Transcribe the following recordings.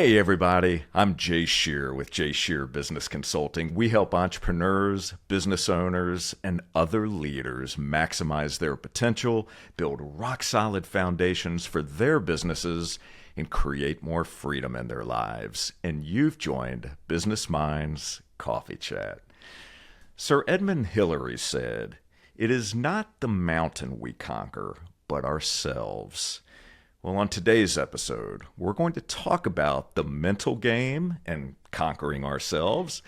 Hey everybody, I'm Jay Scherr with Jay Scherr Business Consulting. We help entrepreneurs, business owners, and other leaders maximize their potential, build rock-solid foundations for their businesses, and create more freedom in their lives. And you've joined Business Minds Coffee Chat. Sir Edmund Hillary said, "It is not the mountain we conquer, but ourselves." Well, on today's episode, we're going to talk about the mental game and conquering ourselves,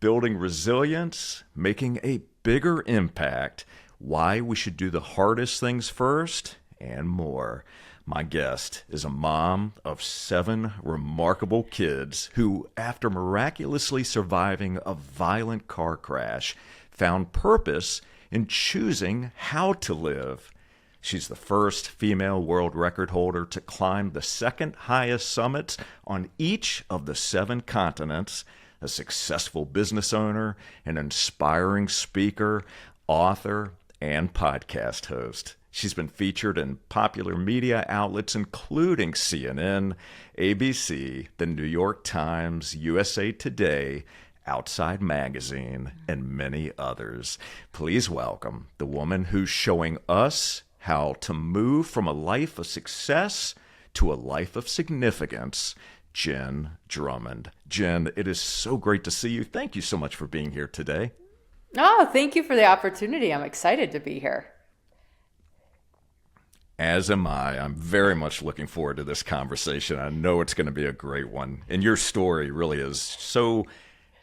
building resilience, making a bigger impact, why we should do the hardest things first, and more. My guest is a mom of 7 remarkable kids who, after miraculously surviving a violent car crash, found purpose in choosing how to live. She's the first female world record holder to climb the second highest summits on each of the 7 continents, a successful business owner, an inspiring speaker, author, and podcast host. She's been featured in popular media outlets including CNN, ABC, the New York Times, USA Today, Outside Magazine, and many others. Please welcome the woman who's showing us how to move from a life of success to a life of significance, Jenn Drummond. Jenn, it is so great to see you. Thank you so much for being here today. Oh, thank you for the opportunity. I'm excited to be here. As am I. I'm very much looking forward to this conversation. I know it's going to be a great one. And your story really is so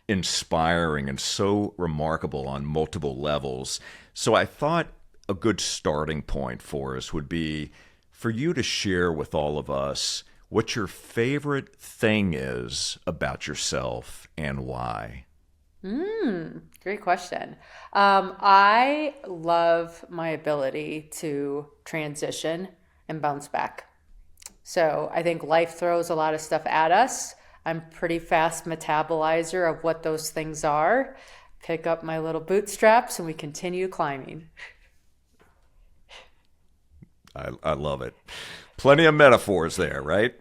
inspiring and so remarkable on multiple levels. So I thought a good starting point for us would be for you to share with all of us what your favorite thing is about yourself and why. Great question. I love my ability to transition and bounce back. So I think life throws a lot of stuff at us. I'm pretty fast metabolizer of what those things are. Pick up my little bootstraps and we continue climbing. I love it. Plenty of metaphors there, right?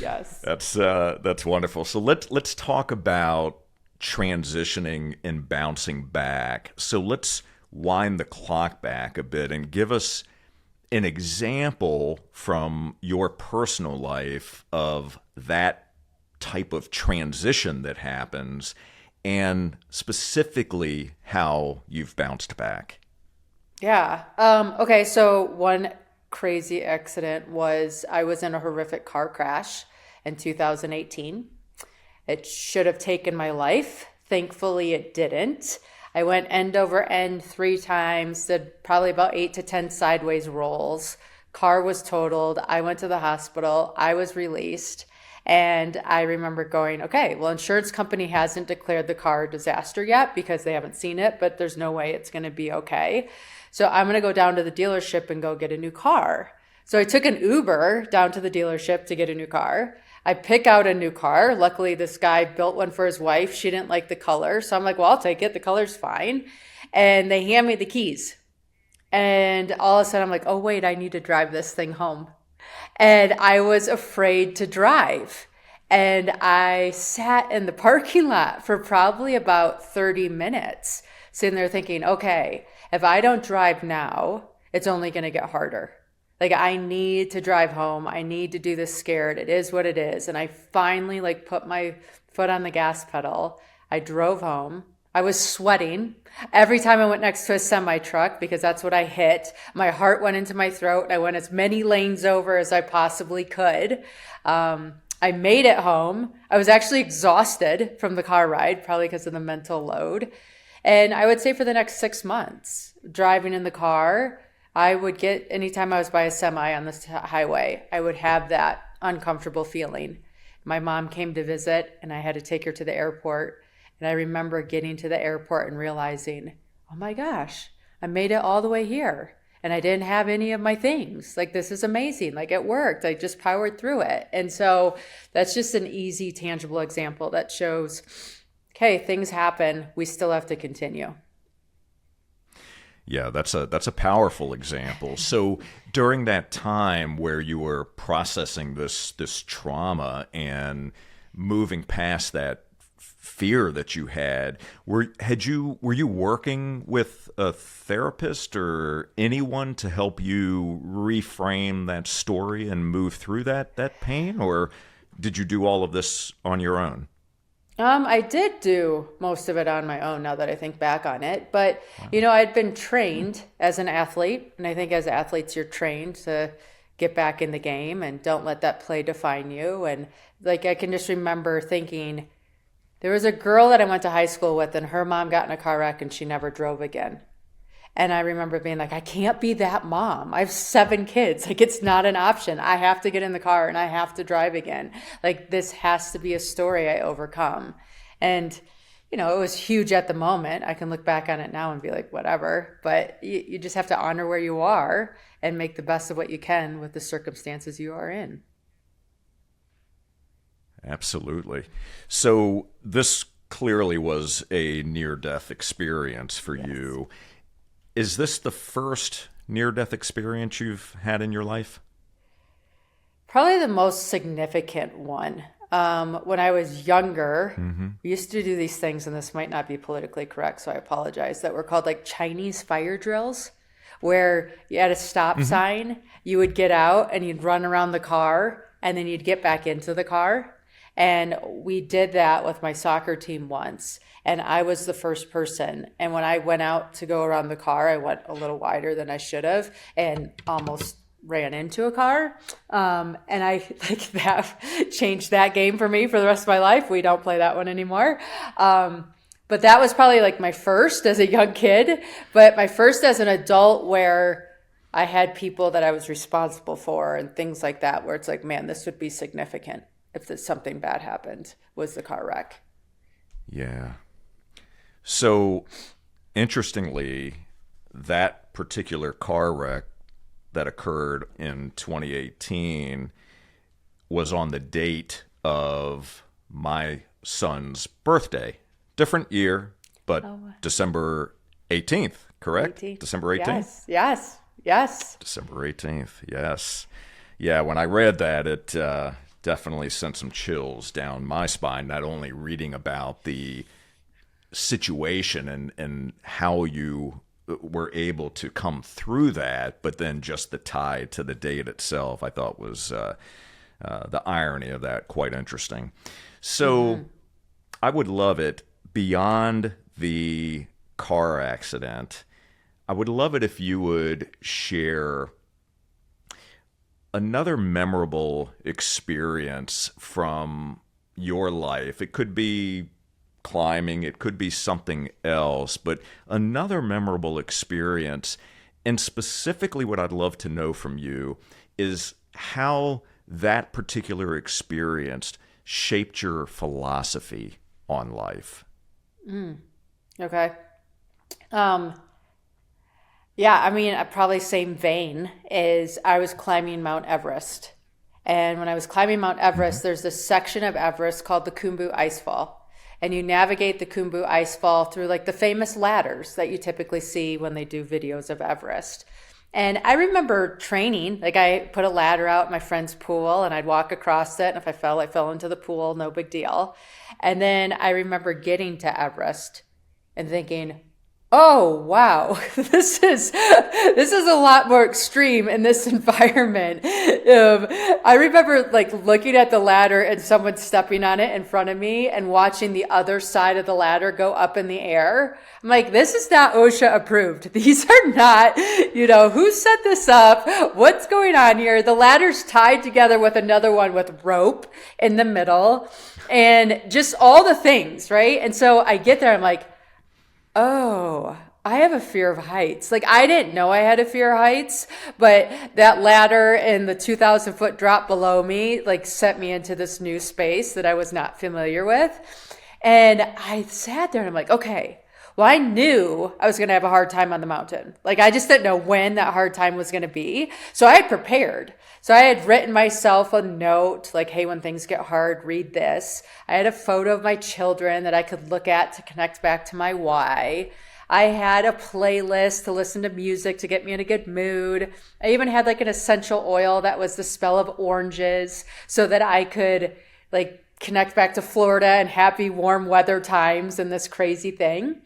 Yes. That's wonderful. So let's talk about transitioning and bouncing back. So let's wind the clock back a bit and give us an example from your personal life of that type of transition that happens and specifically how you've bounced back. Yeah. Okay. So one crazy accident was I was in a horrific car crash in 2018. It should have taken my life. Thankfully, it didn't. I went end over end 3 times, did probably about 8 to 10 sideways rolls. Car was totaled. I went to the hospital. I was released. And I remember going, okay, well, insurance company hasn't declared the car a disaster yet because they haven't seen it, but there's no way it's going to be okay. So I'm going to go down to the dealership and go get a new car. So I took an Uber down to the dealership to get a new car. I pick out a new car. Luckily, this guy built one for his wife. She didn't like the color. So I'm like, well, I'll take it. The color's fine. And they hand me the keys. And all of a sudden, I'm like, oh, wait, I need to drive this thing home. And I was afraid to drive. And I sat in the parking lot for probably about 30 minutes, sitting there thinking, okay, if I don't drive now, it's only going to get harder. Like, I need to drive home. I need to do this scared. It is what it is. And I finally put my foot on the gas pedal. I drove home. I was sweating every time I went next to a semi truck because that's what I hit. My heart went into my throat. I went as many lanes over as I possibly could. I made it home. I was actually exhausted from the car ride, probably because of the mental load. And I would say for the next 6 months, driving in the car, I would get, anytime I was by a semi on the highway, I would have that uncomfortable feeling. My mom came to visit and I had to take her to the airport. And I remember getting to the airport and realizing, oh my gosh, I made it all the way here. And I didn't have any of my things. Like, this is amazing. Like, it worked. I just powered through it. And so that's just an easy, tangible example that shows, okay, things happen. We still have to continue. Yeah, that's a powerful example. So during that time where you were processing this trauma and moving past that fear that you had, were you working with a therapist or anyone to help you reframe that story and move through that pain, or did you do all of this on your own? I did do most of it on my own now that I think back on it. But, you know, I'd been trained as an athlete. And I think as athletes, you're trained to get back in the game and don't let that play define you. And like, I can just remember thinking there was a girl that I went to high school with, and her mom got in a car wreck and she never drove again. And I remember being like, I can't be that mom. I have 7 kids. Like, it's not an option. I have to get in the car and I have to drive again. Like, this has to be a story I overcome. And, you know, it was huge at the moment. I can look back on it now and be like, whatever. But you just have to honor where you are and make the best of what you can with the circumstances you are in. Absolutely. So this clearly was a near-death experience for you. Is this the first near-death experience you've had in your life? Probably the most significant one. When I was younger, we used to do these things, and this might not be politically correct, so I apologize, that were called like Chinese fire drills, where you had a stop sign, you would get out and you'd run around the car, and then you'd get back into the car. And we did that with my soccer team once. And I was the first person. And when I went out to go around the car, I went a little wider than I should have and almost ran into a car. And I like that changed that game for me for the rest of my life. We don't play that one anymore. But that was probably like my first as a young kid, but my first as an adult where I had people that I was responsible for and things like that, where it's like, man, this would be significant if something bad happened, was the car wreck. Yeah. So, interestingly, that particular car wreck that occurred in 2018 was on the date of my son's birthday. Different year, but December 18th, correct? 18th. December 18th? Yes. December 18th, yes. Yeah, when I read that, it definitely sent some chills down my spine, not only reading about the situation and how you were able to come through that, but then just the tie to the date itself, I thought was the irony of that quite interesting. So I would love it, beyond the car accident, I would love it if you would share another memorable experience from your life. It could be climbing, it could be something else, but another memorable experience. And specifically what I'd love to know from you is how that particular experience shaped your philosophy on life. Okay. Yeah, I mean, probably same vein is I was climbing Mount Everest. And when I was climbing Mount Everest, there's this section of Everest called the Khumbu Icefall. And you navigate the Khumbu Icefall through like the famous ladders that you typically see when they do videos of Everest. And I remember training, like I put a ladder out in my friend's pool and I'd walk across it. And if I fell into the pool, no big deal. And then I remember getting to Everest and thinking, oh, wow, this is a lot more extreme in this environment. I remember like looking at the ladder and someone stepping on it in front of me and watching the other side of the ladder go up in the air. I'm like, this is not OSHA approved. These are not, who set this up? What's going on here? The ladder's tied together with another one with rope in the middle and just all the things, right? And so I get there, I'm like, oh, I have a fear of heights. Like, I didn't know I had a fear of heights, but that ladder and the 2,000-foot drop below me, like, sent me into this new space that I was not familiar with. And I sat there and I'm like, okay, well, I knew I was going to have a hard time on the mountain. Like, I just didn't know when that hard time was going to be. So I had prepared. So I had written myself a note like, hey, when things get hard, read this. I had a photo of my children that I could look at to connect back to my why. I had a playlist to listen to music to get me in a good mood. I even had like an essential oil that was the smell of oranges so that I could like connect back to Florida and happy warm weather times and this crazy thing.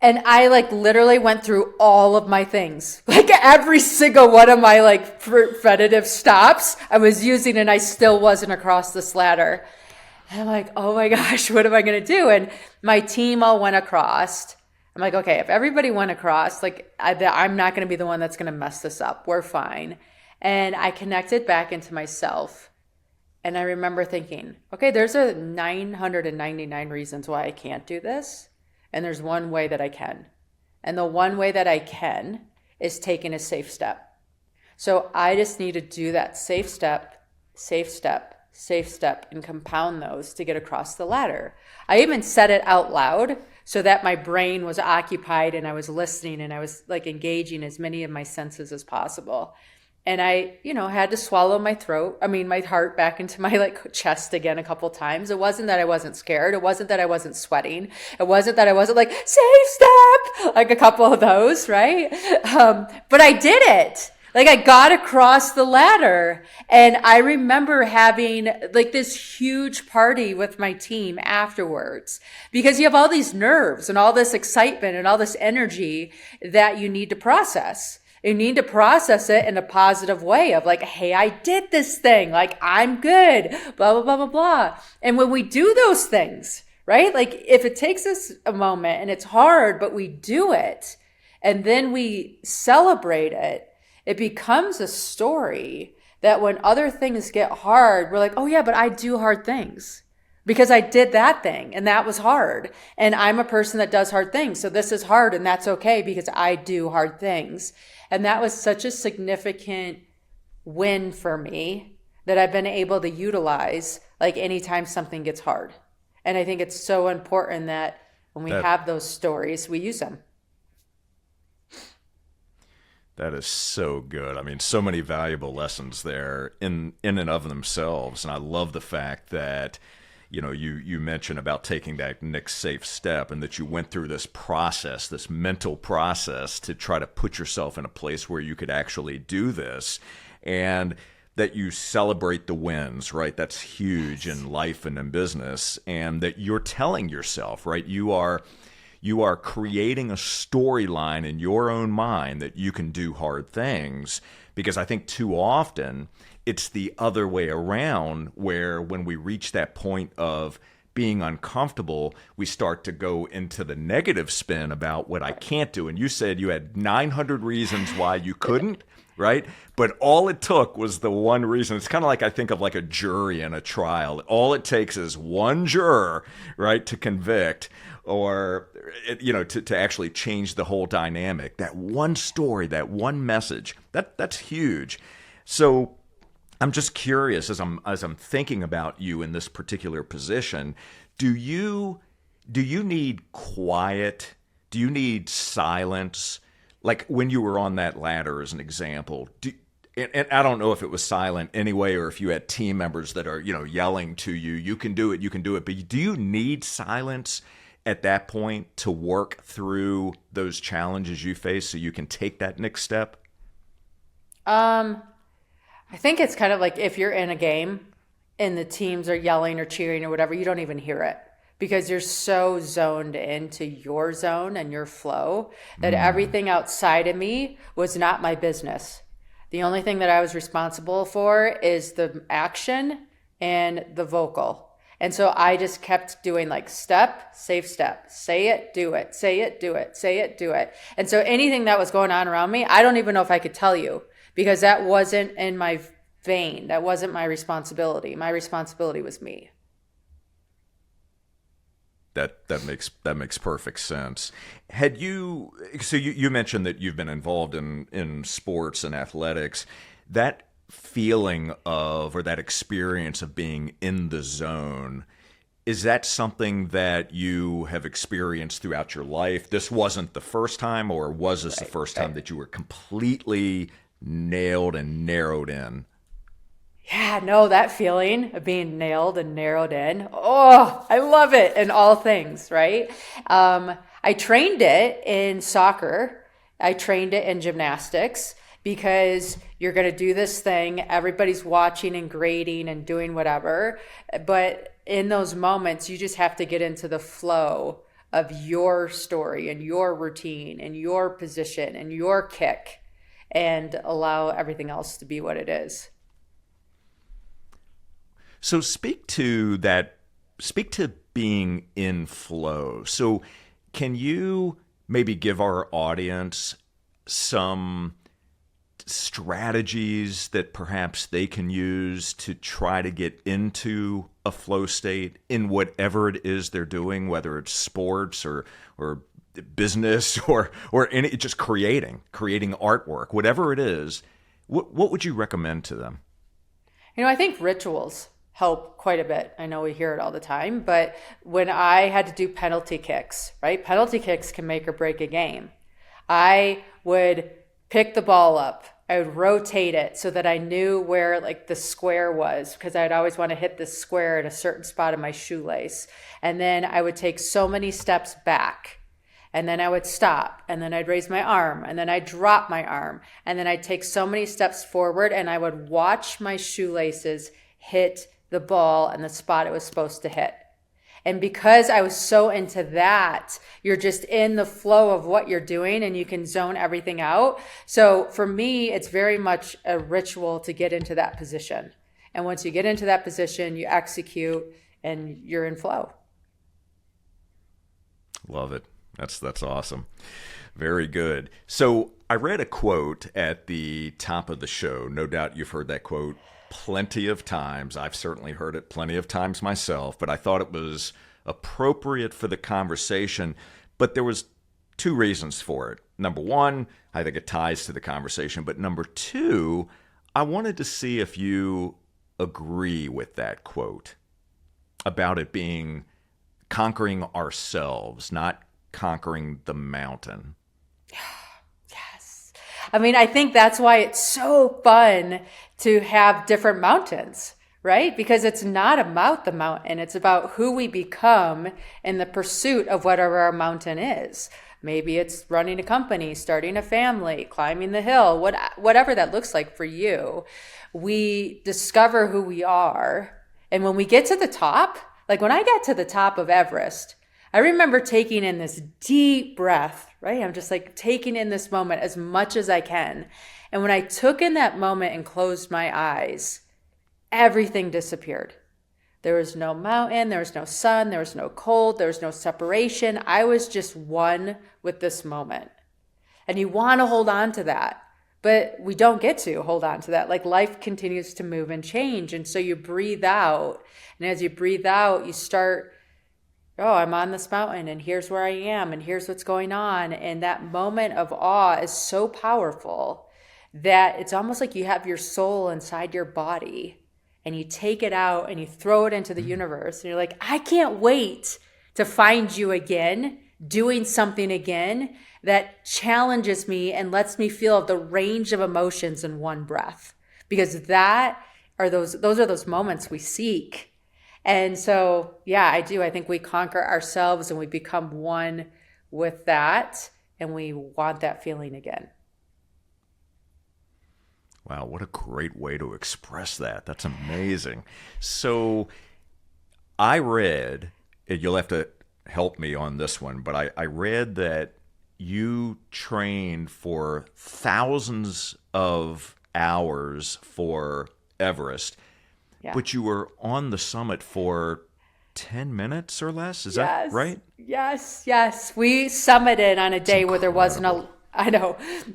And I like literally went through all of my things, like every single one of my like preventative stops I was using, and I still wasn't across this ladder. And I'm like, oh my gosh, what am I going to do? And my team all went across. I'm like, okay, if everybody went across, like I'm not going to be the one that's going to mess this up. We're fine. And I connected back into myself. And I remember thinking, okay, there's a 999 reasons why I can't do this. And there's one way that I can. And the one way that I can is taking a safe step. So I just need to do that safe step, safe step, safe step, and compound those to get across the ladder. I even said it out loud so that my brain was occupied and I was listening and I was like engaging as many of my senses as possible. And I, had to swallow my heart back into my like chest again a couple times. It wasn't that I wasn't scared. It wasn't that I wasn't sweating. It wasn't that I wasn't like, safe step, like a couple of those, right? But I did it. Like I got across the ladder, and I remember having like this huge party with my team afterwards, because you have all these nerves and all this excitement and all this energy that you need to process. You need to process it in a positive way of like, hey, I did this thing. Like, I'm good, blah, blah, blah, blah, blah. And when we do those things, right? Like if it takes us a moment and it's hard, but we do it and then we celebrate it, it becomes a story that when other things get hard, we're like, oh yeah, but I do hard things. Because I did that thing and that was hard. And I'm a person that does hard things. So this is hard and that's okay because I do hard things. And that was such a significant win for me that I've been able to utilize like anytime something gets hard. And I think it's so important that when we have those stories, we use them. That is so good. I mean, so many valuable lessons there in and of themselves. And I love the fact that you mentioned about taking that next safe step and that you went through this process, this mental process to try to put yourself in a place where you could actually do this, and that you celebrate the wins, right? That's huge in life and in business, and that you're telling yourself, right? You are creating a storyline in your own mind that you can do hard things, because I think too often it's the other way around, where when we reach that point of being uncomfortable, we start to go into the negative spin about what I can't do. And you said you had 900 reasons why you couldn't, right? But all it took was the one reason. It's kind of like, I think of like a jury in a trial. All it takes is one juror, right, to convict, or to actually change the whole dynamic. That one story, that one message, that's huge. So I'm just curious, as I'm thinking about you in this particular position, do you need quiet? Do you need silence? Like when you were on that ladder, as an example, and I don't know if it was silent anyway, or if you had team members that are yelling to you, you can do it. But do you need silence at that point to work through those challenges you face so you can take that next step? I think it's kind of like if you're in a game and the teams are yelling or cheering or whatever, you don't even hear it because you're so zoned into your zone and your flow that everything outside of me was not my business. The only thing that I was responsible for is the action and the vocal. And so I just kept doing like step, safe step, say it, do it, say it, do it, say it, do it. And so anything that was going on around me, I don't even know if I could tell you, because that wasn't in my vein. That wasn't my responsibility. My responsibility was me. That makes perfect sense. You mentioned that you've been involved in sports and athletics. That feeling of, or that experience of being in the zone, is that something that you have experienced throughout your life? This wasn't the first time, or was this the first time that you were completely nailed and narrowed in? Yeah, no, that feeling of being nailed and narrowed in. Oh, I love it in all things, right? I trained it in soccer. I trained it in gymnastics. because you're going to do this thing. Everybody's watching and grading and doing whatever. But in those moments, you just have to get into the flow of your story and your routine and your position and your kick, and allow everything else to be what it is. So speak to being in flow. So can you maybe give our audience some strategies that perhaps they can use to try to get into a flow state in whatever it is they're doing, whether it's sports or business or any, just creating artwork, whatever it is? What would you recommend to them? I think rituals help quite a bit. I know we hear it all the time, but when I had to do penalty kicks, right? Penalty kicks can make or break a game. I would pick the ball up. I would rotate it so that I knew where like the square was, because I'd always want to hit the square in a certain spot of my shoelace. And then I would take so many steps back, and then I would stop, and then I'd raise my arm, and then I'd drop my arm, and then I'd take so many steps forward, and I would watch my shoelaces hit the ball and the spot it was supposed to hit. And because I was so into that, you're just in the flow of what you're doing and you can zone everything out. So for me, it's very much a ritual to get into that position. And once you get into that position, you execute and you're in flow. Love it. That's awesome. Very good. So I read a quote at the top of the show. No doubt you've heard that quote plenty of times. I've certainly heard it plenty of times myself, but I thought it was appropriate for the conversation. But there was two reasons for it. Number one, I think it ties to the conversation. But number two, I wanted to see if you agree with that quote about it being conquering ourselves, not conquering the mountain. Yes. I mean, I think that's why it's so fun to have different mountains, right? Because it's not about the mountain. It's about who we become in the pursuit of whatever our mountain is. Maybe it's running a company, starting a family, climbing the hill, whatever that looks like for you. We discover who we are. And when we get to the top, like when I got to the top of Everest, I remember taking in this deep breath, right? I'm just like taking in this moment as much as I can. And when I took in that moment and closed my eyes, everything disappeared. There was no mountain, there was no sun, there was no cold, there was no separation. I was just one with this moment. And you want to hold on to that, but we don't get to hold on to that. Like life continues to move and change. And so you breathe out. And as you breathe out, you start, oh, I'm on this mountain and here's where I am and here's what's going on. And that moment of awe is so powerful that it's almost like you have your soul inside your body and you take it out and you throw it into the universe. And you're like, I can't wait to find you again, doing something again that challenges me and lets me feel the range of emotions in one breath. Because those are those moments we seek. And so, yeah, I do. I think we conquer ourselves and we become one with that. And we want that feeling again. Wow, what a great way to express that. That's amazing. So I read, you'll have to help me on this one, but I read that you trained for thousands of hours for Everest, but you were on the summit for 10 minutes or less. Is that right? Yes. We summited on a day where there wasn't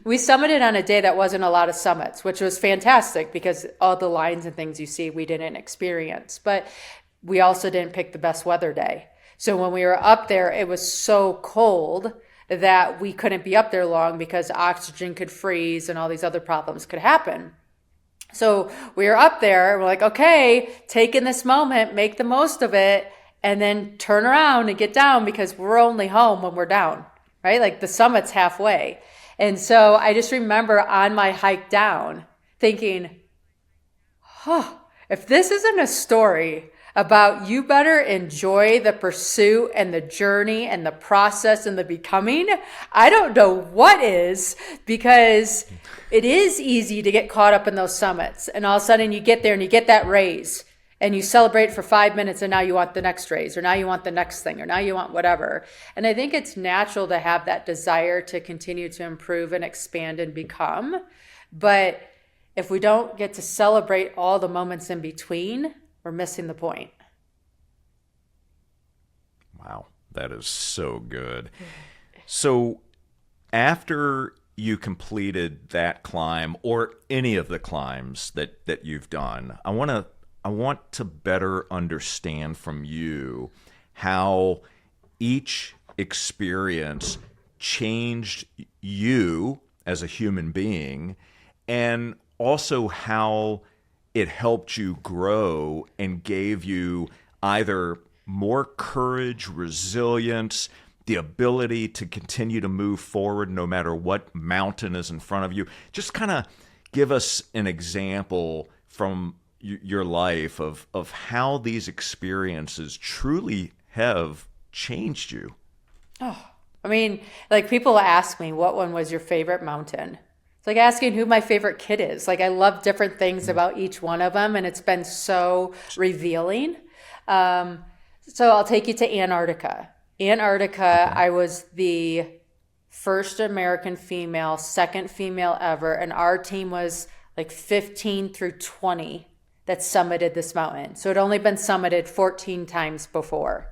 we summited on a day that wasn't a lot of summits, which was fantastic because all the lines and things you see, we didn't experience, but we also didn't pick the best weather day. So when we were up there, it was so cold that we couldn't be up there long because oxygen could freeze and all these other problems could happen. So we were up there, we're like, okay, take in this moment, make the most of it, and then turn around and get down because we're only home when we're down, right? Like the summit's halfway. And so I just remember on my hike down thinking, if this isn't a story about you better enjoy the pursuit and the journey and the process and the becoming. I don't know what is, because it is easy to get caught up in those summits. And all of a sudden you get there and you get that raise and you celebrate for 5 minutes, and now you want the next raise, or now you want the next thing, or now you want whatever. And I think it's natural to have that desire to continue to improve and expand and become. But if we don't get to celebrate all the moments in between, we're missing the point. Wow, that is so good. So after you completed that climb, or any of the climbs that you've done, I want to better understand from you how each experience changed you as a human being, and also how it helped you grow and gave you either more courage, resilience, the ability to continue to move forward no matter what mountain is in front of you. Just kind of give us an example from your life of how these experiences truly have changed you. Oh, I mean, like, people ask me, what one was your favorite mountain? It's like asking who my favorite kid is. Like, I love different things about each one of them, and it's been so revealing. So I'll take you to Antarctica. Antarctica, okay. I was the first American female, second female ever, and our team was like 15 through 20 that summited this mountain. So it had only been summited 14 times before.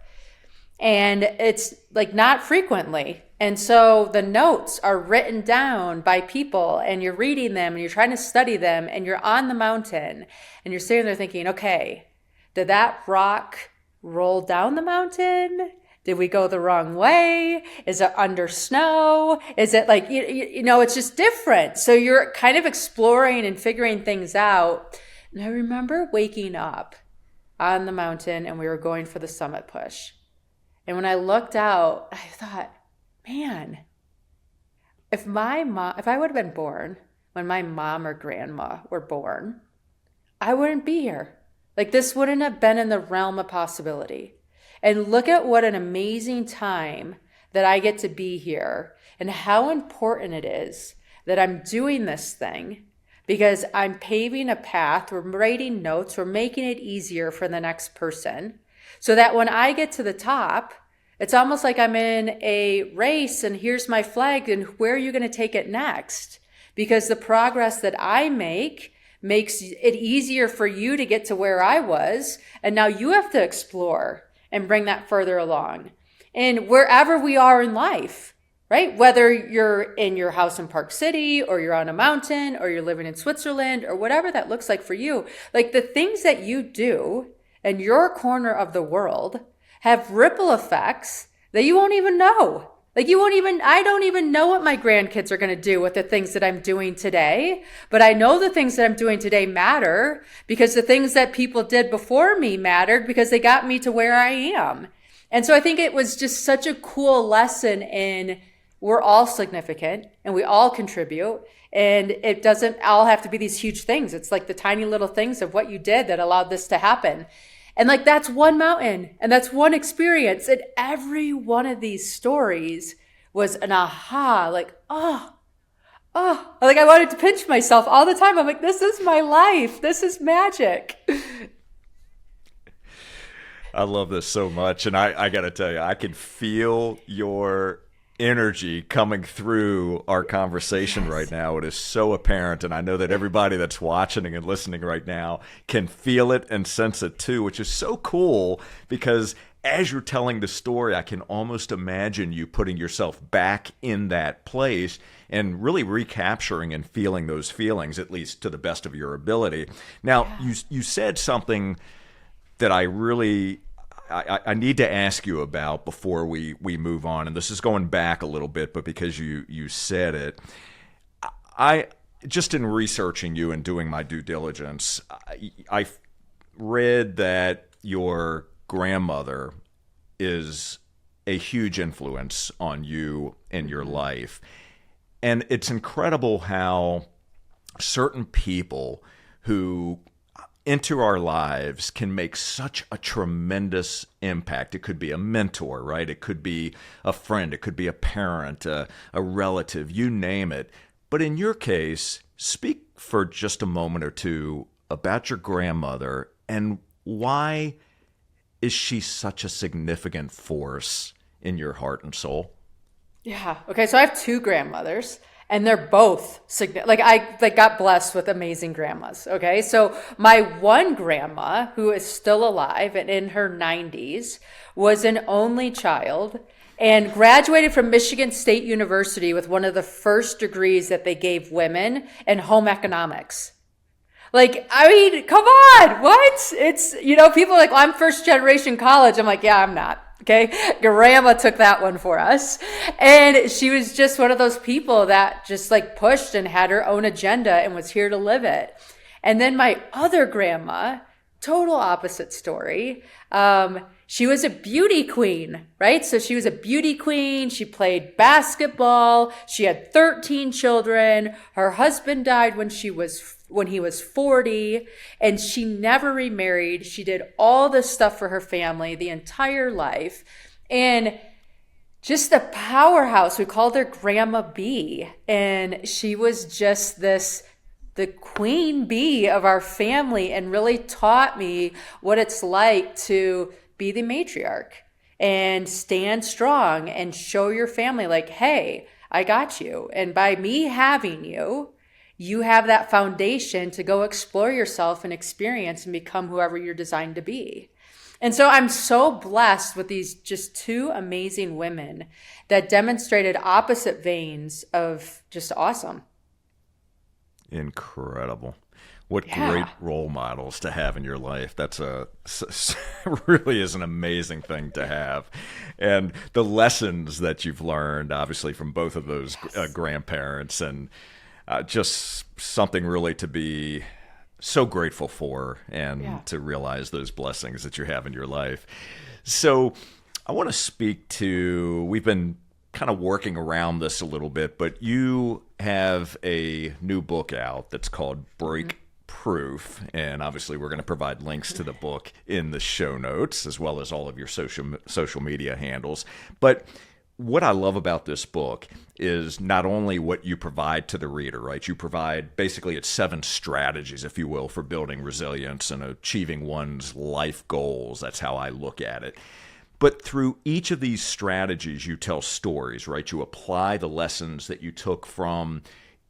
And it's like not frequently. And so the notes are written down by people, and you're reading them and you're trying to study them, and you're on the mountain and you're sitting there thinking, okay, did that rock roll down the mountain? Did we go the wrong way? Is it under snow? Is it like, you know, it's just different. So you're kind of exploring and figuring things out. And I remember waking up on the mountain and we were going for the summit push. And when I looked out, I thought, man, if I would have been born when my mom or grandma were born, I wouldn't be here. Like, this wouldn't have been in the realm of possibility. And look at what an amazing time that I get to be here, and how important it is that I'm doing this thing, because I'm paving a path, we're writing notes, we're making it easier for the next person, so that when I get to the top, it's almost like I'm in a race and here's my flag, and where are you going to take it next? Because the progress that I make makes it easier for you to get to where I was, and now you have to explore and bring that further along. And wherever we are in life, right? Whether you're in your house in Park City, or you're on a mountain, or you're living in Switzerland, or whatever that looks like for you, like, the things that you do in your corner of the world have ripple effects that you won't even know. Like, I don't even know what my grandkids are going to do with the things that I'm doing today, but I know the things that I'm doing today matter, because the things that people did before me mattered, because they got me to where I am. And so I think it was just such a cool lesson in, we're all significant and we all contribute, and it doesn't all have to be these huge things. It's like the tiny little things of what you did that allowed this to happen. And like, that's one mountain and that's one experience. And every one of these stories was an aha, like, oh, like I wanted to pinch myself all the time. I'm like, this is my life. This is magic. I love this so much. And I got to tell you, I can feel your energy coming through our conversation right now. It is so apparent, and I know that everybody that's watching and listening right now can feel it and sense it too, which is so cool, because as you're telling the story, I can almost imagine you putting yourself back in that place and really recapturing and feeling those feelings, at least to the best of your ability. Now, you said something that I need to ask you about before we move on, and this is going back a little bit, but because you said it, I just in researching you and doing my due diligence, I read that your grandmother is a huge influence on you in your life, and it's incredible how certain people who into our lives can make such a tremendous impact. It could be a mentor, right? It could be a friend. It could be a parent, a relative, you name it. But in your case, speak for just a moment or two about your grandmother and why is she such a significant force in your heart and soul? Yeah. Okay. So I have two grandmothers, and they're both I got blessed with amazing grandmas. Okay. So my one grandma, who is still alive and in her 90s, was an only child and graduated from Michigan State University with one of the first degrees that they gave women in home economics. Like, I mean, come on, what? It's, people are like, well, I'm first generation college. I'm like, yeah, I'm not. Okay. Grandma took that one for us. And she was just one of those people that just like pushed and had her own agenda and was here to live it. And then my other grandma, total opposite story. She was a beauty queen, right? So she was a beauty queen. She played basketball. She had 13 children. Her husband died when he was 40, and she never remarried. She did all this stuff for her family the entire life. And just a powerhouse. We called her Grandma B. And she was just the queen bee of our family, and really taught me what it's like to be the matriarch and stand strong and show your family like, hey, I got you. And by me having you, you have that foundation to go explore yourself and experience and become whoever you're designed to be. And so I'm so blessed with these just two amazing women that demonstrated opposite veins of just awesome. Incredible. What great role models to have in your life. That's really is an amazing thing to have. And the lessons that you've learned, obviously, from both of those grandparents, and just something really to be so grateful for, and to realize those blessings that you have in your life. So I want to speak to, we've been kind of working around this a little bit, but you have a new book out that's called Break Proof, and obviously we're going to provide links to the book in the show notes, as well as all of your social media handles. But what I love about this book is not only what you provide to the reader, right? You provide, basically, it's 7 strategies, if you will, for building resilience and achieving one's life goals. That's how I look at it. But through each of these strategies, you tell stories, right? You apply the lessons that you took from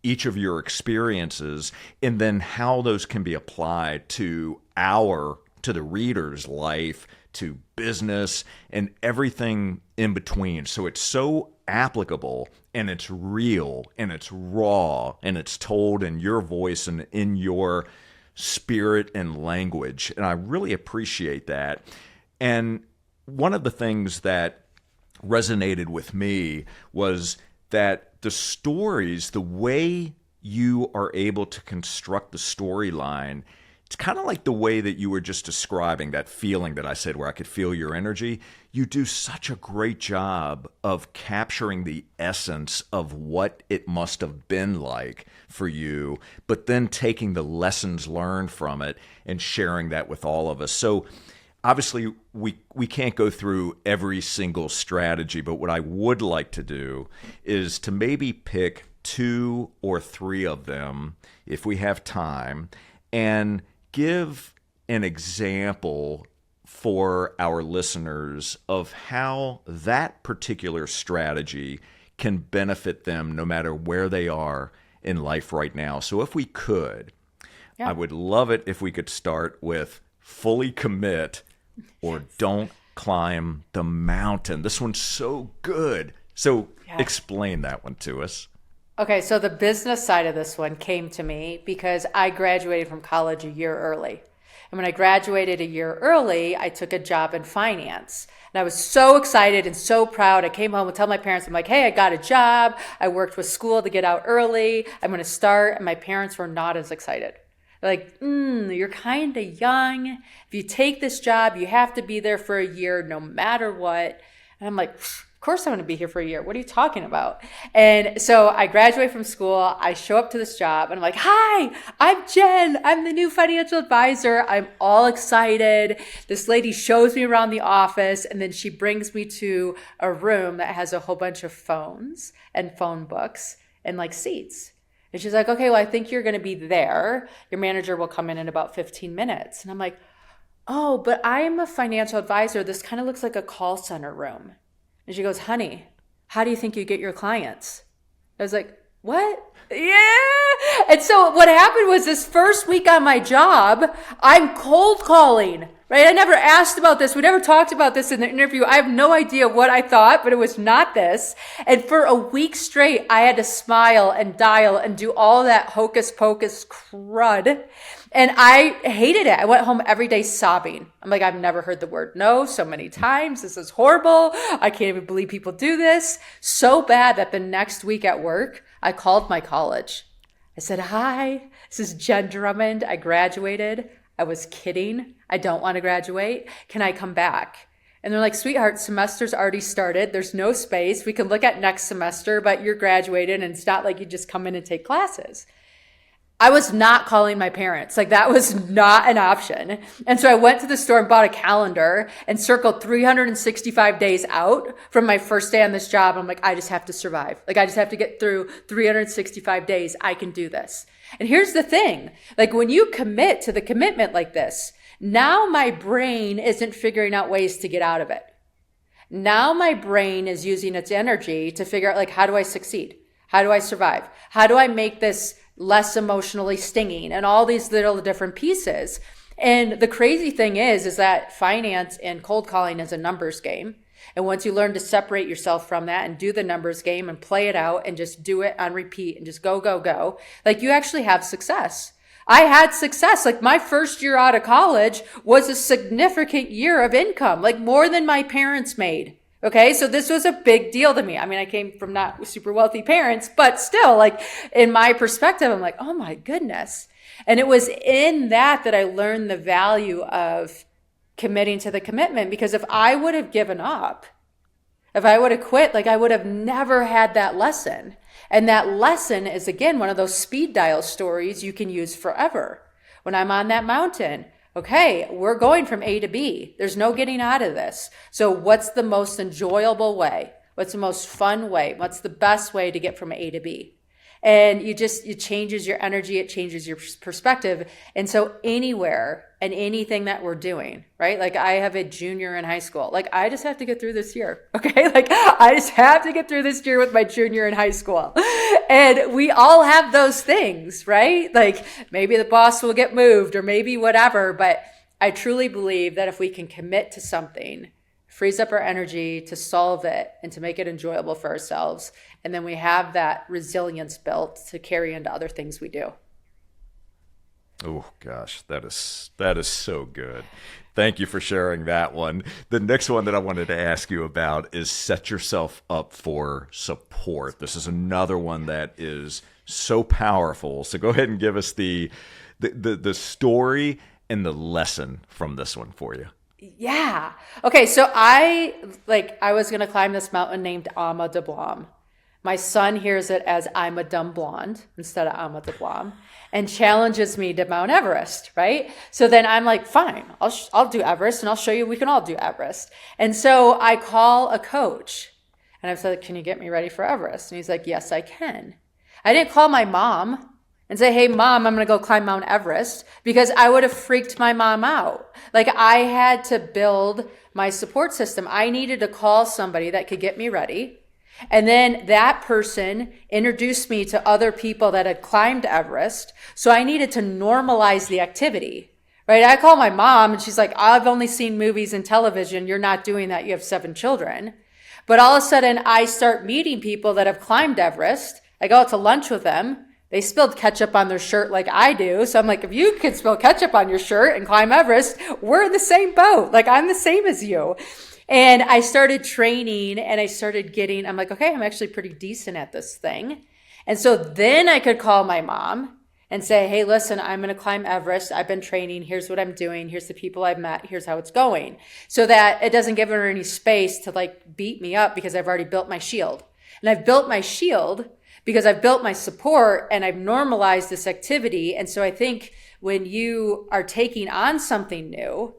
each of your experiences, and then how those can be applied to the reader's life, to business, and everything in between. So it's so applicable, and it's real, and it's raw, and it's told in your voice and in your spirit and language. And I really appreciate that. And one of the things that resonated with me was that the stories, the way you are able to construct the storyline, it's kind of like the way that you were just describing, that feeling that I said where I could feel your energy. You do such a great job of capturing the essence of what it must have been like for you, but then taking the lessons learned from it and sharing that with all of us. So obviously, we can't go through every single strategy, but what I would like to do is to maybe pick 2 or 3 of them, if we have time, and give an example for our listeners of how that particular strategy can benefit them no matter where they are in life right now. So if we could, I would love it if we could start with fully commit or don't climb the mountain. This one's so good. So explain that one to us. Okay, so the business side of this one came to me because I graduated from college a year early. And when I graduated a year early, I took a job in finance. And I was so excited and so proud. I came home and told my parents, I'm like, hey, I got a job. I worked with school to get out early. I'm going to start. And my parents were not as excited. They're like, you're kind of young. If you take this job, you have to be there for a year no matter what. And I'm like, of course I'm going to be here for a year. What are you talking about? And so I graduate from school. I show up to this job and I'm like, hi, I'm Jenn. I'm the new financial advisor. I'm all excited. This lady shows me around the office and then she brings me to a room that has a whole bunch of phones and phone books and like seats. And she's like, okay, well, I think you're going to be there. Your manager will come in about 15 minutes. And I'm like, oh, but I am a financial advisor. This kind of looks like a call center room. And she goes, honey, how do you think you get your clients? I was like, what? Yeah. And so what happened was this first week on my job, I'm cold calling, right? I never asked about this. We never talked about this in the interview. I have no idea what I thought, but it was not this. And for a week straight, I had to smile and dial and do all that hocus pocus crud. And I hated it. I went home every day sobbing. I'm like, I've never heard the word no so many times. This is horrible. I can't even believe people do this. So bad that the next week at work, I called my college. I said, hi, this is Jenn Drummond. I graduated. I was kidding. I don't want to graduate. Can I come back? And they're like, sweetheart, semester's already started. There's no space. We can look at next semester, but you're graduated and it's not like you just come in and take classes. I was not calling my parents. Like that was not an option. And so I went to the store and bought a calendar and circled 365 days out from my first day on this job. I'm like, I just have to survive. Like I just have to get through 365 days. I can do this. And here's the thing. Like when you commit to the commitment like this, now my brain isn't figuring out ways to get out of it. Now my brain is using its energy to figure out like, how do I succeed? How do I survive? How do I make this less emotionally stinging and all these little different pieces? And the crazy thing is that finance and cold calling is a numbers game. And once you learn to separate yourself from that and do the numbers game and play it out and just do it on repeat and just go, like you actually have success. I had success. Like my first year out of college was a significant year of income, like more than my parents made. Okay, so this was a big deal to me. I mean, I came from not super wealthy parents, but still, like in my perspective, I'm like, oh my goodness. And it was in that I learned the value of committing to the commitment, because if I would have given up, if I would have quit, like I would have never had that lesson. And that lesson is, again, one of those speed dial stories you can use forever. When I'm on that mountain, okay, we're going from A to B. There's no getting out of this. So what's the most enjoyable way? What's the most fun way? What's the best way to get from A to B? And it changes your energy. It changes your perspective. And so anywhere and anything that we're doing, right? Like I have a junior in high school. Like I just have to get through this year. Okay. Like I just have to get through this year with my junior in high school. And we all have those things, right? Like maybe the boss will get moved or maybe whatever. But I truly believe that if we can commit to something, it frees up our energy to solve it and to make it enjoyable for ourselves. And then we have that resilience built to carry into other things we do. Oh gosh, that is so good. Thank you for sharing that one. The next one that I wanted to ask you about is set yourself up for support. This is another one that is so powerful. So go ahead and give us the story and the lesson from this one for you. Yeah. Okay. So I was going to climb this mountain named Ama de Blam. My son hears it as I'm a dumb blonde instead of Ama de Blam, and challenges me to Mount Everest, right? So then I'm like, fine, I'll do Everest and I'll show you we can all do Everest. And so I call a coach and I said, can you get me ready for Everest? And he's like, yes, I can. I didn't call my mom and say, hey, mom, I'm going to go climb Mount Everest, because I would have freaked my mom out. Like I had to build my support system. I needed to call somebody that could get me ready. And then that person introduced me to other people that had climbed Everest. So I needed to normalize the activity, right? I call my mom and she's like, I've only seen movies and television. You're not doing that. You have 7 children. But all of a sudden I start meeting people that have climbed Everest. I go out to lunch with them. They spilled ketchup on their shirt like I do. So I'm like, if you could spill ketchup on your shirt and climb Everest, we're in the same boat. Like I'm the same as you. And I started training and I started I'm like, okay, I'm actually pretty decent at this thing. And so then I could call my mom and say, hey, listen, I'm going to climb Everest. I've been training. Here's what I'm doing. Here's the people I've met. Here's how it's going. So that it doesn't give her any space to like beat me up because I've already built my shield. And I've built my shield because I've built my support and I've normalized this activity. And so I think when you are taking on something new,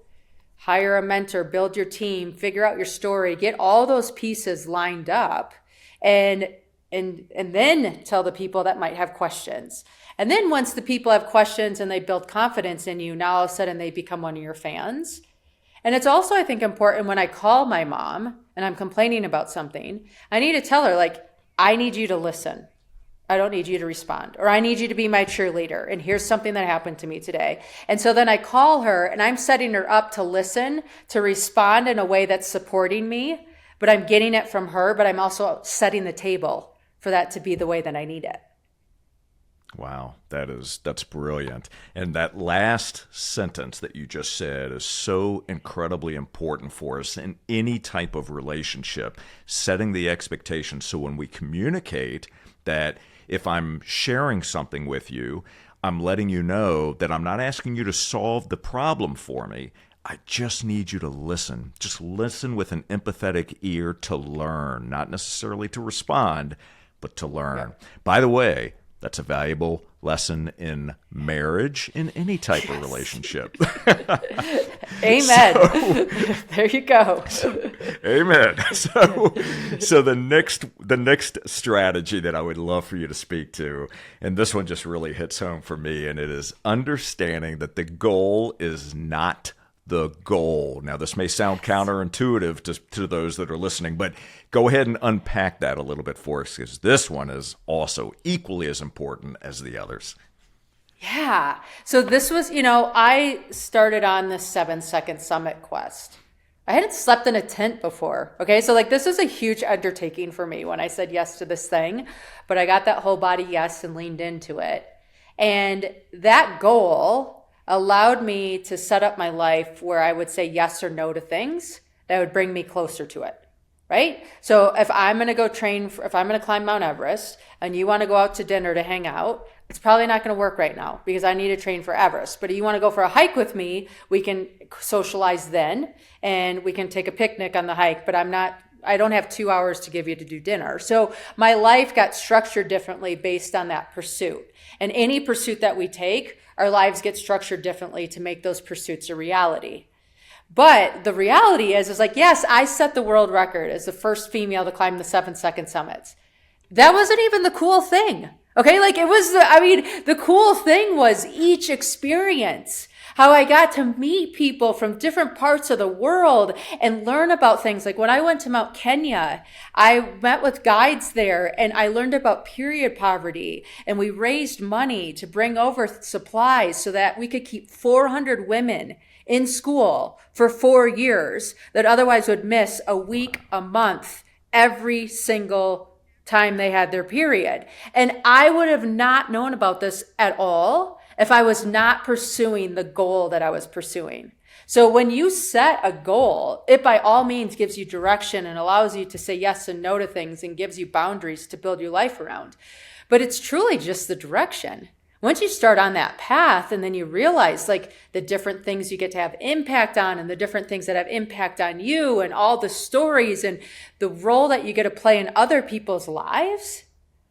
hire a mentor, build your team, figure out your story, get all those pieces lined up, and then tell the people that might have questions. And then once the people have questions and they build confidence in you, now all of a sudden they become one of your fans. And it's also, I think, important when I call my mom and I'm complaining about something, I need to tell her, like, I need you to listen. I don't need you to respond, or I need you to be my cheerleader. And here's something that happened to me today. And so then I call her and I'm setting her up to listen, to respond in a way that's supporting me, but I'm getting it from her, but I'm also setting the table for that to be the way that I need it. Wow, that's brilliant. And that last sentence that you just said is so incredibly important for us in any type of relationship, setting the expectation so when we communicate that if I'm sharing something with you, I'm letting you know that I'm not asking you to solve the problem for me. I just need you to listen. Just listen with an empathetic ear to learn, not necessarily to respond, but to learn. Yeah. By the way, that's a valuable lesson in marriage, in any type of relationship. Amen. There you go. Amen. So the next strategy that I would love for you to speak to, and this one just really hits home for me, and it is understanding that the goal is not the goal. Now, this may sound counterintuitive to those that are listening, but go ahead and unpack that a little bit for us, because this one is also equally as important as the others. Yeah. So this was, I started on this 7-second summit quest. I hadn't slept in a tent before. Okay. So like, this is a huge undertaking for me when I said yes to this thing, but I got that whole body yes and leaned into it. And that goal allowed me to set up my life where I would say yes or no to things that would bring me closer to it, right? So if I'm going to go if I'm going to climb Mount Everest and you want to go out to dinner to hang out, it's probably not going to work right now because I need to train for Everest. But if you want to go for a hike with me, we can socialize then and we can take a picnic on the hike, but I don't have 2 hours to give you to do dinner. So my life got structured differently based on that pursuit. And any pursuit that we take, our lives get structured differently to make those pursuits a reality. But the reality is like, yes, I set the world record as the first female to climb the 7-second summits. That wasn't even the cool thing. Okay. Like it was the cool thing was each experience, how I got to meet people from different parts of the world and learn about things. Like when I went to Mount Kenya, I met with guides there and I learned about period poverty, and we raised money to bring over supplies so that we could keep 400 women in school for 4 years that otherwise would miss a week, a month, every single time they had their period. And I would have not known about this at all if I was not pursuing the goal that I was pursuing. So when you set a goal, it by all means gives you direction and allows you to say yes and no to things and gives you boundaries to build your life around. But it's truly just the direction. Once you start on that path and then you realize like the different things you get to have impact on and the different things that have impact on you and all the stories and the role that you get to play in other people's lives.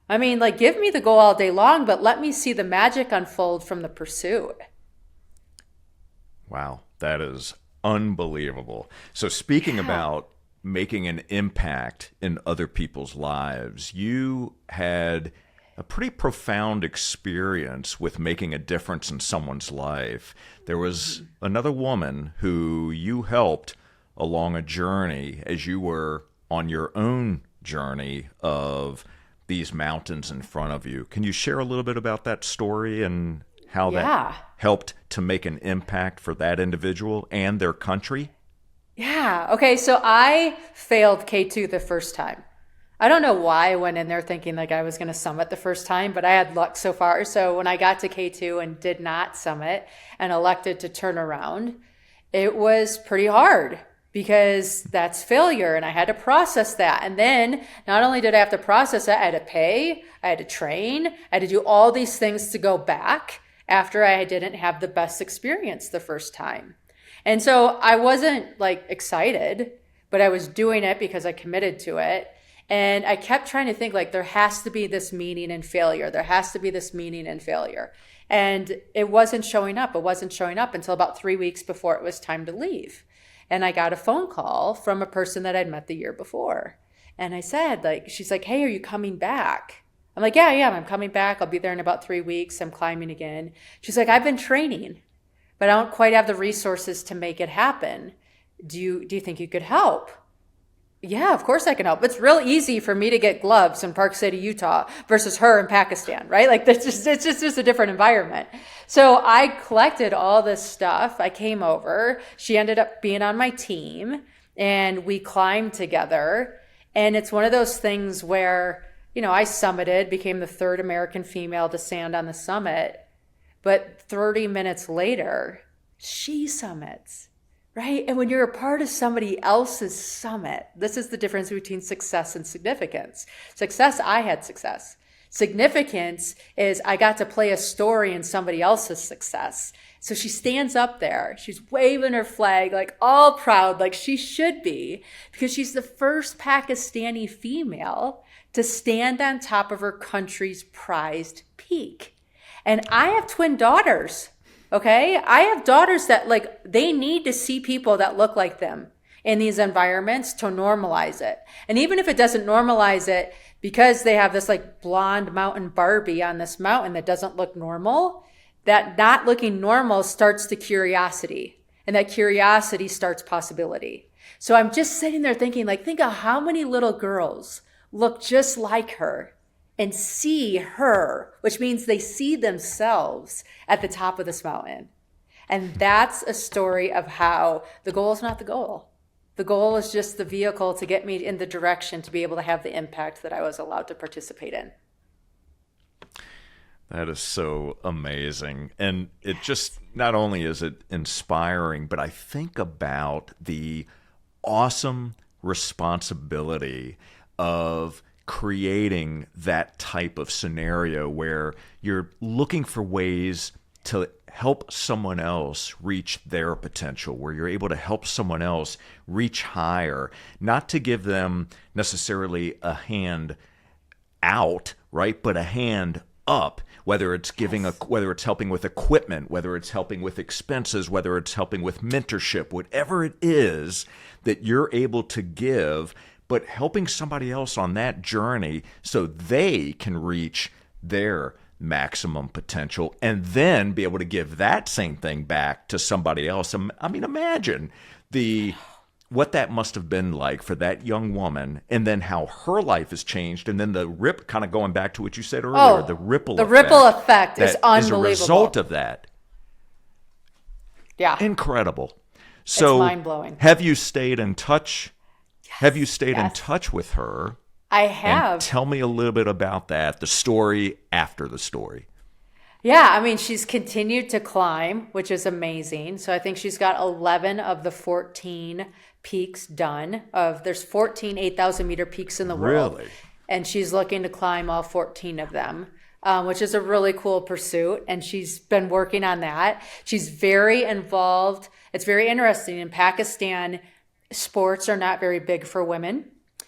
I mean, like, give me the goal all day long, but let me see the magic unfold from the pursuit. Wow, that is unbelievable. So speaking about making an impact in other people's lives, you had a pretty profound experience with making a difference in someone's life. There was another woman who you helped along a journey as you were on your own journey of these mountains in front of you. Can you share a little bit about that story and how that helped to make an impact for that individual and their country? Yeah. Okay. So I failed K2 the first time. I don't know why I went in there thinking like I was going to summit the first time, but I had luck so far. So when I got to K2 and did not summit and elected to turn around, it was pretty hard. because that's failure. And I had to process that. And then not only did I have to process it, I had to pay, I had to train, I had to do all these things to go back after I didn't have the best experience the first time. And so I wasn't like excited, but I was doing it because I committed to it. And I kept trying to think like there has to be this meaning in failure. There has to be this meaning in failure. And it wasn't showing up. It wasn't showing up until about 3 weeks before it was time to leave. And I got a phone call from a person that I'd met the year before. And I said, like, she's like, hey, are you coming back? I'm like, yeah, I am. I'm coming back. I'll be there in about 3 weeks. I'm climbing again. She's like, I've been training, but I don't quite have the resources to make it happen. Do you think you could help? Yeah, of course I can help. It's real easy for me to get gloves in Park City, Utah versus her in Pakistan, right? Like it's just a different environment. So I collected all this stuff. I came over. She ended up being on my team and we climbed together. And it's one of those things where, I summited, became the third American female to stand on the summit. But 30 minutes later, she summits. Right? And when you're a part of somebody else's summit, this is the difference between success and significance. Success, I had success. Significance is I got to play a story in somebody else's success. So she stands up there. She's waving her flag, like all proud, like she should be, because she's the first Pakistani female to stand on top of her country's prized peak. And I have twin daughters. Okay, I have daughters that they need to see people that look like them in these environments to normalize it. And even if it doesn't normalize it because they have this like blonde mountain Barbie on this mountain that doesn't look normal, that not looking normal starts the curiosity, and that curiosity starts possibility. So I'm just sitting there thinking, think of how many little girls look just like her and see her, which means they see themselves at the top of this mountain. And that's a story of how the goal is not the goal. The goal is just the vehicle to get me in the direction to be able to have the impact that I was allowed to participate in. That is so amazing. And it just, not only is it inspiring, but I think about the awesome responsibility of creating that type of scenario where you're looking for ways to help someone else reach their potential, where you're able to help someone else reach higher, not to give them necessarily a hand out, right, but a hand up, whether it's giving whether it's helping with equipment, whether it's helping with expenses, whether it's helping with mentorship, whatever it is that you're able to give, but helping somebody else on that journey so they can reach their maximum potential and then be able to give that same thing back to somebody else. I mean, imagine what that must have been like for that young woman, and then how her life has changed, and then the kind of going back to what you said earlier, the ripple effect is unbelievable. Is a result of that. Yeah. Incredible. So it's mind-blowing. Have you stayed in touch? Have you stayed in touch with her? I have. And tell me a little bit about that, the story after the story. Yeah, I mean, she's continued to climb, which is amazing. So I think she's got 11 of the 14 peaks done. There's 14 8,000 meter peaks in the world. Really? And she's looking to climb all 14 of them, which is a really cool pursuit. And she's been working on that. She's very involved. It's very interesting. In Pakistan, sports are not very big for women.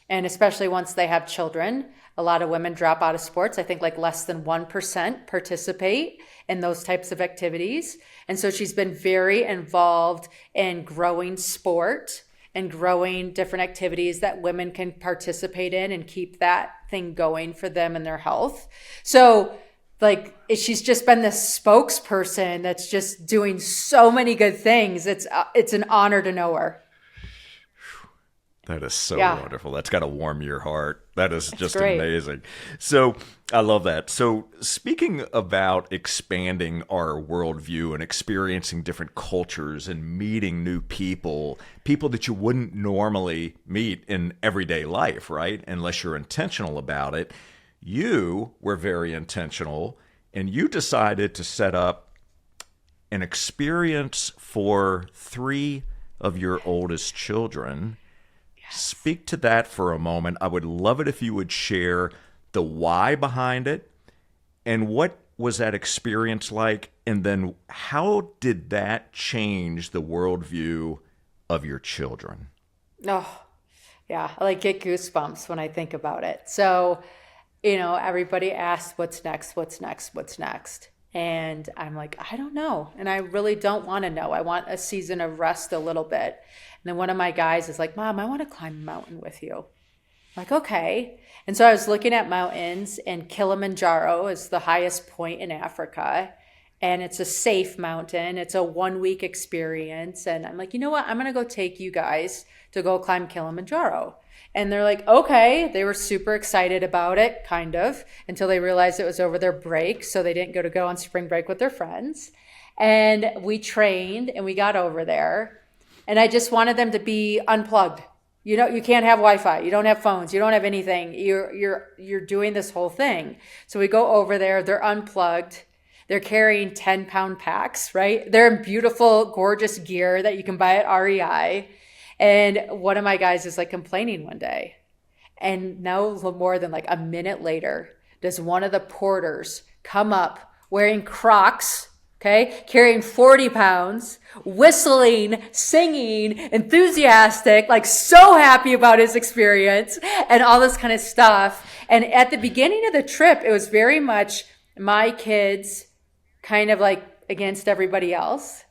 And especially once they have children, a lot of women drop out of sports. I think less than 1% participate in those types of activities. And so she's been very involved in growing sport and growing different activities that women can participate in and keep that thing going for them and their health. So she's just been this spokesperson that's just doing so many good things. It's an honor to know her. That is so wonderful. That's got to warm your heart. That is just great. Amazing. So I love that. So speaking about expanding our worldview and experiencing different cultures and meeting new people that you wouldn't normally meet in everyday life, right? Unless you're intentional about it. You were very intentional, and you decided to set up an experience for 3 of your oldest children. Speak to that for a moment. I would love it if you would share the why behind it and what was that experience like, and then how did that change the worldview of your children? Oh, yeah. I like get goosebumps when I think about it. So, everybody asks, what's next? What's next? What's next? And I'm like, I don't know. And I really don't want to know. I want a season of rest a little bit. And then one of my guys is like, Mom, I want to climb a mountain with you. I'm like, okay. And so I was looking at mountains, and Kilimanjaro is the highest point in Africa. And it's a safe mountain. It's a 1-week experience. And I'm like, you know what? I'm going to go take you guys to go climb Kilimanjaro. And they're like, okay. They were super excited about it, kind of, until they realized it was over their break. So they didn't go on spring break with their friends. And we trained and we got over there. And I just wanted them to be unplugged. You can't have Wi-Fi. You don't have phones. You don't have anything. You're doing this whole thing. So we go over there. They're unplugged. They're carrying 10-pound packs, right? They're in beautiful, gorgeous gear that you can buy at REI. And one of my guys is like complaining one day. And no more than like a minute later, does one of the porters come up wearing Crocs, okay, carrying 40 pounds, whistling, singing, enthusiastic, like so happy about his experience and all this kind of stuff. And at the beginning of the trip, it was very much my kids kind of like against everybody else.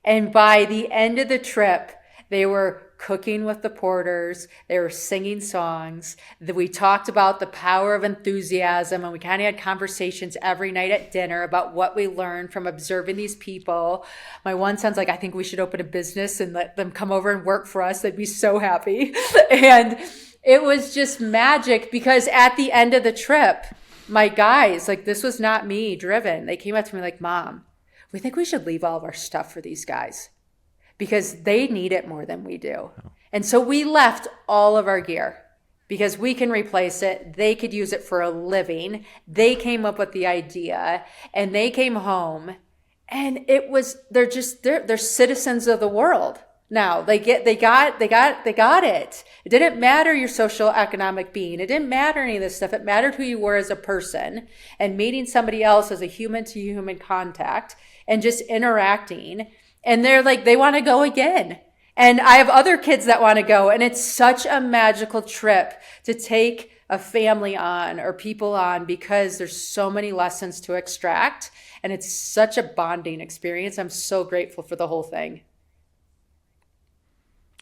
And by the end of the trip, they were cooking with the porters. They were singing songs. We talked about the power of enthusiasm, and we kind of had conversations every night at dinner about what we learned from observing these people. My one son's like, I think we should open a business and let them come over and work for us. They'd be so happy. And it was just magic, because at the end of the trip, my guys, like, this was not me driven. They came up to me like, Mom, we think we should leave all of our stuff for these guys, because they need it more than we do. And so we left all of our gear because we can replace it. They could use it for a living. They came up with the idea, and they came home, and they're citizens of the world. Now they got it. It didn't matter your social economic being. It didn't matter any of this stuff. It mattered who you were as a person, and meeting somebody else as a human to human contact and just interacting. And they're like, they want to go again. And I have other kids that want to go. And it's such a magical trip to take a family on or people on, because there's so many lessons to extract. And it's such a bonding experience. I'm so grateful for the whole thing.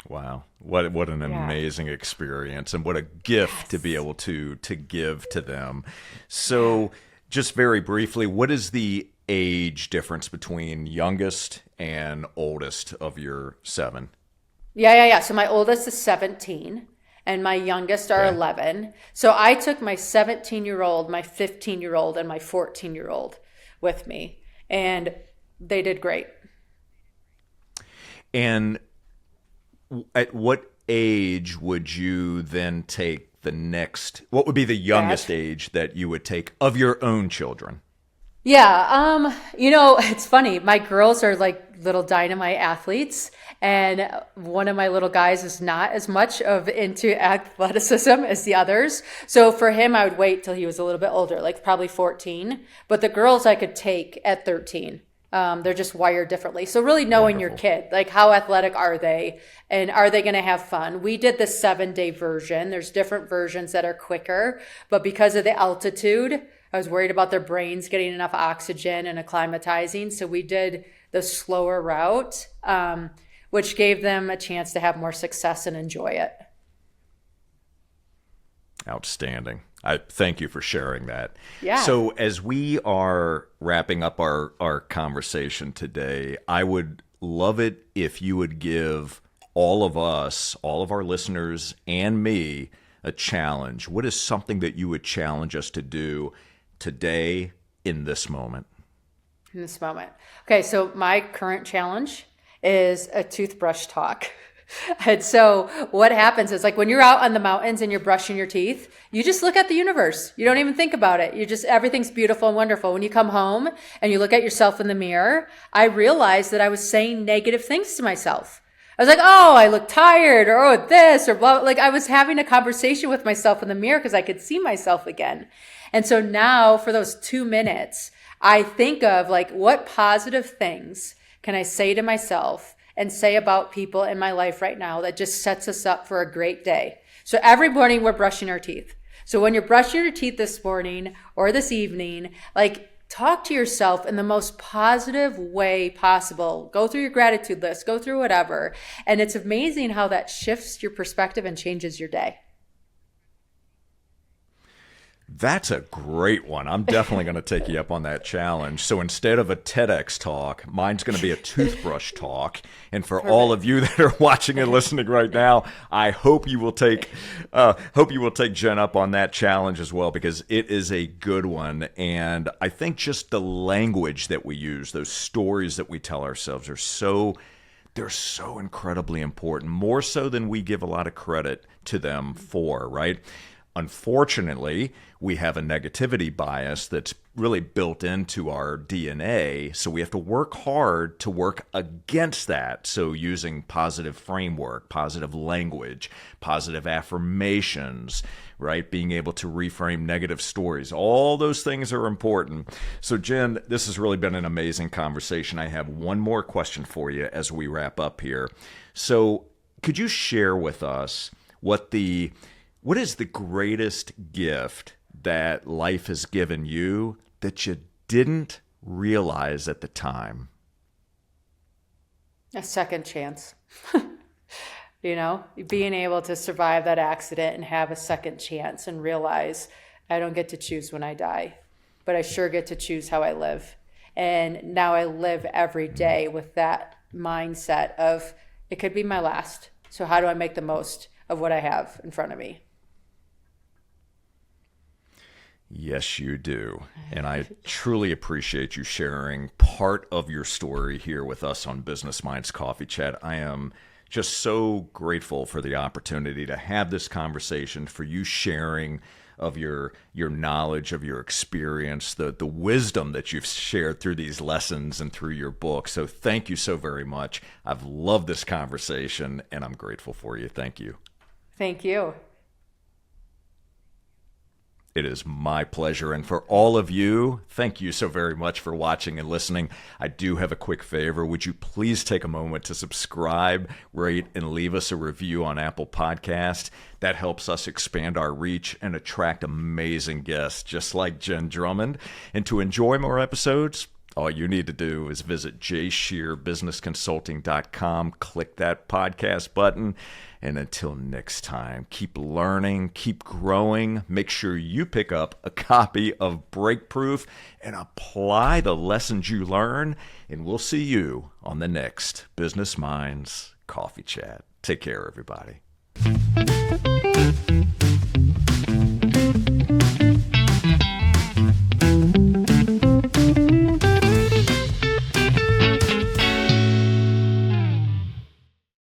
Wow. What an amazing experience, and what a gift to be able to give to them. So just very briefly, what is the age difference between youngest and oldest of your 7? Yeah. So my oldest is 17 and my youngest are 11. So I took my 17-year-old, my 15-year-old, and my 14-year-old with me, and they did great. And at what age would you then take what would be the youngest age that you would take of your own children? Yeah, it's funny. My girls are like little dynamite athletes, and one of my little guys is not as much into athleticism as the others. So for him, I would wait till he was a little bit older, like probably 14. But the girls I could take at 13. They're just wired differently. So really knowing your kid, like how athletic are they, and are they going to have fun? We did the 7-day version. There's different versions that are quicker, but because of the altitude, I was worried about their brains getting enough oxygen and acclimatizing. So we did the slower route, which gave them a chance to have more success and enjoy it. Outstanding. I thank you for sharing that. Yeah. So as we are wrapping up our conversation today, I would love it if you would give all of us, all of our listeners and me, a challenge. What is something that you would challenge us to do today in this moment? In this moment. Okay, so my current challenge is a toothbrush talk. And so what happens is, like, when you're out on the mountains and you're brushing your teeth, you just look at the universe. You don't even think about it. Everything's beautiful and wonderful. When you come home and you look at yourself in the mirror, I realized that I was saying negative things to myself. I was like, oh, I look tired, or oh, this, or blah. Like I was having a conversation with myself in the mirror because I could see myself again. And so now for those 2 minutes, I think of like, what positive things can I say to myself and say about people in my life right now that just sets us up for a great day. So every morning we're brushing our teeth. So when you're brushing your teeth this morning or this evening, like talk to yourself in the most positive way possible. Go through your gratitude list, go through whatever. And it's amazing how that shifts your perspective and changes your day. That's a great one. I'm definitely going to take you up on that challenge. So instead of a TEDx talk, mine's going to be a toothbrush talk. And for all of you that are watching and listening right now, I hope you will take Jenn up on that challenge as well, because it is a good one. And I think just the language that we use, those stories that we tell ourselves, they're so incredibly important, more so than we give a lot of credit to them for, right? Unfortunately, we have a negativity bias that's really built into our DNA, so we have to work hard to work against that. So using positive framework, positive language, positive affirmations, right? Being able to reframe negative stories, all those things are important. So Jenn, this has really been an amazing conversation. I have one more question for you as we wrap up here. So could you share with us what is the greatest gift that life has given you that you didn't realize at the time? A second chance. Being able to survive that accident and have a second chance and realize I don't get to choose when I die, but I sure get to choose how I live. And now I live every day with that mindset of it could be my last. So how do I make the most of what I have in front of me? Yes, you do. And I truly appreciate you sharing part of your story here with us on Business Minds Coffee Chat. I am just so grateful for the opportunity to have this conversation, for you sharing of your knowledge, of your experience, the wisdom that you've shared through these lessons and through your book. So thank you so very much. I've loved this conversation, and I'm grateful for you. Thank you. Thank you. It is my pleasure. And for all of you, thank you so very much for watching and listening. I do have a quick favor. Would you please take a moment to subscribe, rate, and leave us a review on Apple Podcast? That helps us expand our reach and attract amazing guests just like Jenn Drummond. And to enjoy more episodes, all you need to do is visit jscherbusinessconsulting.com, click that podcast button, and until next time, keep learning, keep growing. Make sure you pick up a copy of Breakproof and apply the lessons you learn, and we'll see you on the next Business Minds Coffee Chat. Take care, everybody.